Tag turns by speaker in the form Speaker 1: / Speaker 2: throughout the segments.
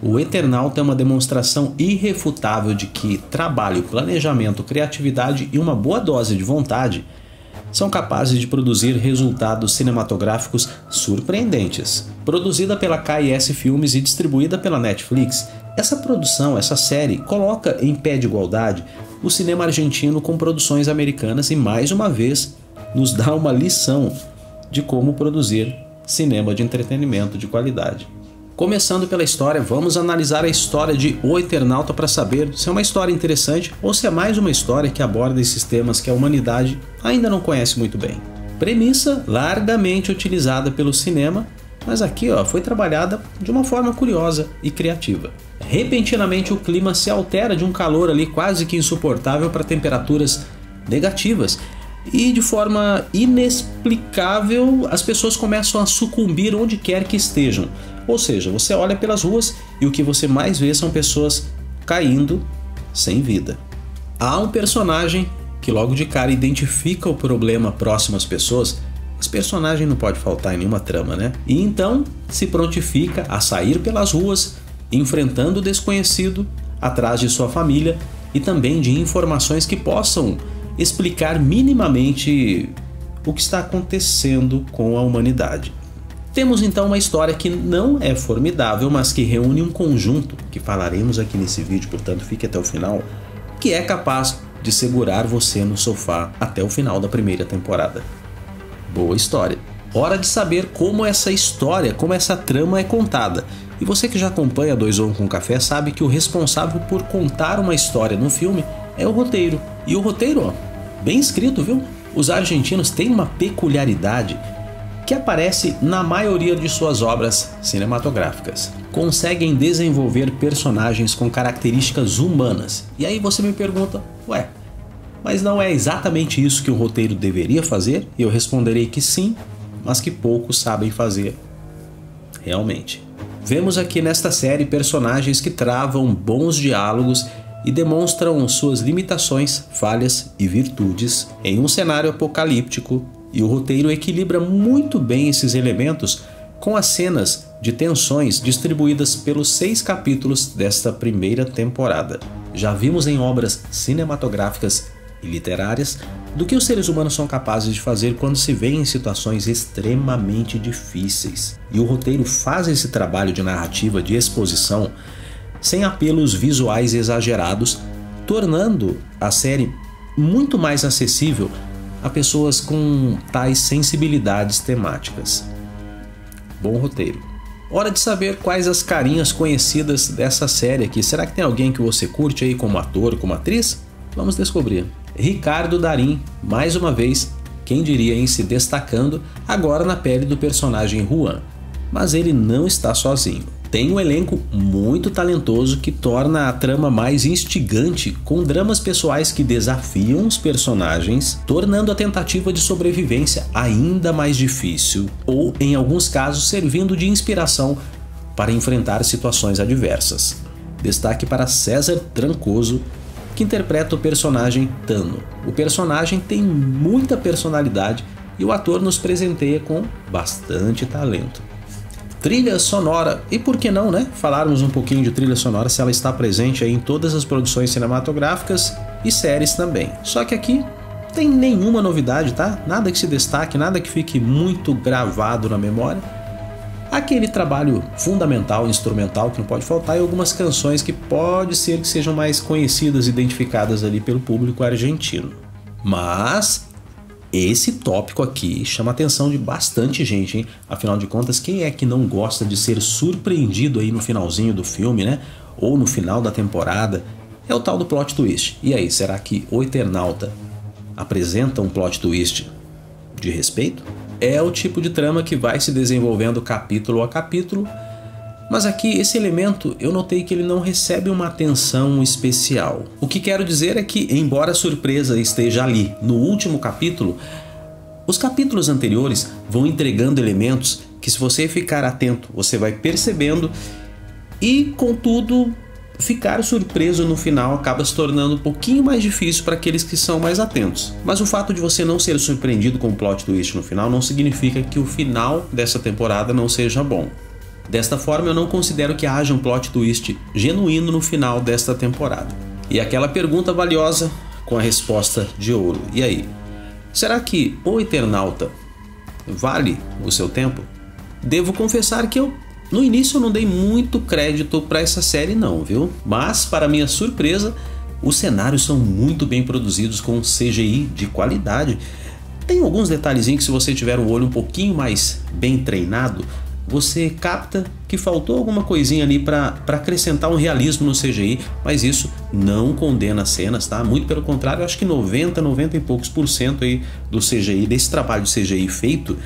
Speaker 1: O Eternauta é uma demonstração irrefutável de que trabalho, planejamento, criatividade e uma boa dose de vontade são capazes de produzir resultados cinematográficos surpreendentes. Produzida pela KS Filmes e distribuída pela Netflix, essa produção, essa série, coloca em pé de igualdade o cinema argentino com produções americanas e, mais uma vez, nos dá uma lição de como produzir cinema de entretenimento de qualidade. Começando pela história, vamos analisar a história de O Eternauta para saber se é uma história interessante ou se é mais uma história que aborda esses temas que a humanidade ainda não conhece muito bem. Premissa largamente utilizada pelo cinema, mas aqui foi trabalhada de uma forma curiosa e criativa. Repentinamente o clima se altera de um calor ali quase que insuportável para temperaturas negativas e de forma inexplicável as pessoas começam a sucumbir onde quer que estejam. Ou seja, você olha pelas ruas e o que você mais vê são pessoas caindo sem vida. Há um personagem que logo de cara identifica o problema próximo às pessoas. Esse personagem não pode faltar em nenhuma trama, né? E então se prontifica a sair pelas ruas, enfrentando o desconhecido, atrás de sua família e também de informações que possam explicar minimamente o que está acontecendo com a humanidade. Temos então uma história que não é formidável, mas que reúne um conjunto, que falaremos aqui nesse vídeo, portanto fique até o final, que é capaz de segurar você no sofá até o final da primeira temporada. Boa história. Hora de saber como essa história, como essa trama é contada. E você que já acompanha 2 ou 1 com Café sabe que o responsável por contar uma história no filme é o roteiro. E o roteiro, bem escrito, viu? Os argentinos têm uma peculiaridade que aparece na maioria de suas obras cinematográficas. Conseguem desenvolver personagens com características humanas. E aí você me pergunta, ué, mas não é exatamente isso que o roteiro deveria fazer? E eu responderei que sim, mas que poucos sabem fazer realmente. Vemos aqui nesta série personagens que travam bons diálogos e demonstram suas limitações, falhas e virtudes em um cenário apocalíptico. E o roteiro equilibra muito bem esses elementos com as cenas de tensões distribuídas pelos 6 capítulos desta primeira temporada. Já vimos em obras cinematográficas e literárias do que os seres humanos são capazes de fazer quando se veem em situações extremamente difíceis. E o roteiro faz esse trabalho de narrativa, de exposição, sem apelos visuais exagerados, tornando a série muito mais acessível a pessoas com tais sensibilidades temáticas. Bom roteiro. Hora de saber quais as carinhas conhecidas dessa série aqui. Será que tem alguém que você curte aí como ator, como atriz? Vamos descobrir. Ricardo Darín, mais uma vez, quem diria em se destacando agora na pele do personagem Juan. Mas ele não está sozinho. Tem um elenco muito talentoso que torna a trama mais instigante, com dramas pessoais que desafiam os personagens, tornando a tentativa de sobrevivência ainda mais difícil, ou, em alguns casos, servindo de inspiração para enfrentar situações adversas. Destaque para César Trancoso, que interpreta o personagem Tano. O personagem tem muita personalidade e o ator nos presenteia com bastante talento. Trilha sonora, e por que não, né? Falarmos um pouquinho de trilha sonora se ela está presente aí em todas as produções cinematográficas e séries também. Só que aqui tem nenhuma novidade, tá? Nada que se destaque, nada que fique muito gravado na memória. Aquele trabalho fundamental, instrumental, que não pode faltar, e algumas canções que pode ser que sejam mais conhecidas, identificadas ali pelo público argentino. Mas esse tópico aqui chama a atenção de bastante gente, hein? Afinal de contas, quem é que não gosta de ser surpreendido aí no finalzinho do filme, né? Ou no final da temporada? É o tal do plot twist. E aí, será que O Eternauta apresenta um plot twist de respeito? É o tipo de trama que vai se desenvolvendo capítulo a capítulo, mas aqui esse elemento eu notei que ele não recebe uma atenção especial. O que quero dizer é que, embora a surpresa esteja ali no último capítulo, os capítulos anteriores vão entregando elementos que, se você ficar atento, você vai percebendo, e contudo ficar surpreso no final acaba se tornando um pouquinho mais difícil para aqueles que são mais atentos. Mas o fato de você não ser surpreendido com o plot twist no final não significa que o final dessa temporada não seja bom. Desta forma, eu não considero que haja um plot twist genuíno no final desta temporada. E aquela pergunta valiosa com a resposta de ouro. E aí? Será que O Eternauta vale o seu tempo? Devo confessar que no início eu não dei muito crédito para essa série não, viu? Mas, para minha surpresa, os cenários são muito bem produzidos com CGI de qualidade. Tem alguns detalhezinhos que, se você tiver um olho um pouquinho mais bem treinado, você capta que faltou alguma coisinha ali para acrescentar um realismo no CGI, mas isso não condena as cenas, tá? Muito pelo contrário, eu acho que 90 e poucos % aí do CGI, desse trabalho de CGI feito,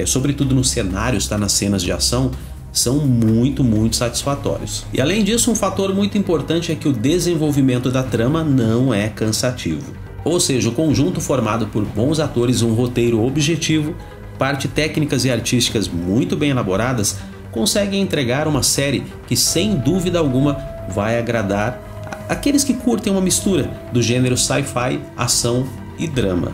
Speaker 1: sobretudo nos cenários, tá? Nas cenas de ação, são muito satisfatórios. E além disso, um fator muito importante é que o desenvolvimento da trama não é cansativo. Ou seja, o conjunto formado por bons atores e um roteiro objetivo, parte técnicas e artísticas muito bem elaboradas, conseguem entregar uma série que, sem dúvida alguma, vai agradar aqueles que curtem uma mistura do gênero sci-fi, ação e drama.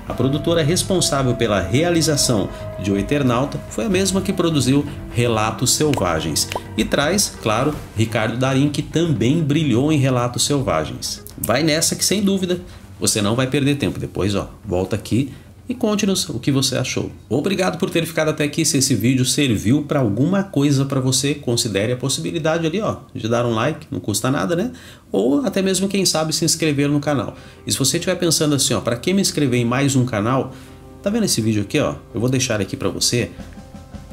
Speaker 1: A produtora responsável pela realização de O Eternauta foi a mesma que produziu Relatos Selvagens e traz, claro, Ricardo Darín, que também brilhou em Relatos Selvagens. Vai nessa que, sem dúvida, você não vai perder tempo. Depois, volta aqui e conte-nos o que você achou. Obrigado por ter ficado até aqui. Se esse vídeo serviu para alguma coisa para você, considere a possibilidade ali, de dar um like, não custa nada, né? Ou até mesmo, quem sabe, se inscrever no canal. E se você estiver pensando assim, para que me inscrever em mais um canal, tá vendo esse vídeo aqui, Eu vou deixar aqui para você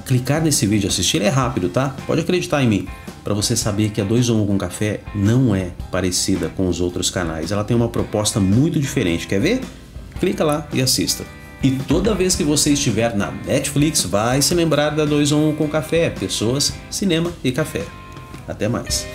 Speaker 1: clicar nesse vídeo, assistir. Ele é rápido, tá? Pode acreditar em mim. Para você saber que a 2 ou 1 com Café não é parecida com os outros canais. Ela tem uma proposta muito diferente. Quer ver? Clica lá e assista. E toda vez que você estiver na Netflix, vai se lembrar da 2 ou 1 com Café. Pessoas, cinema e café. Até mais.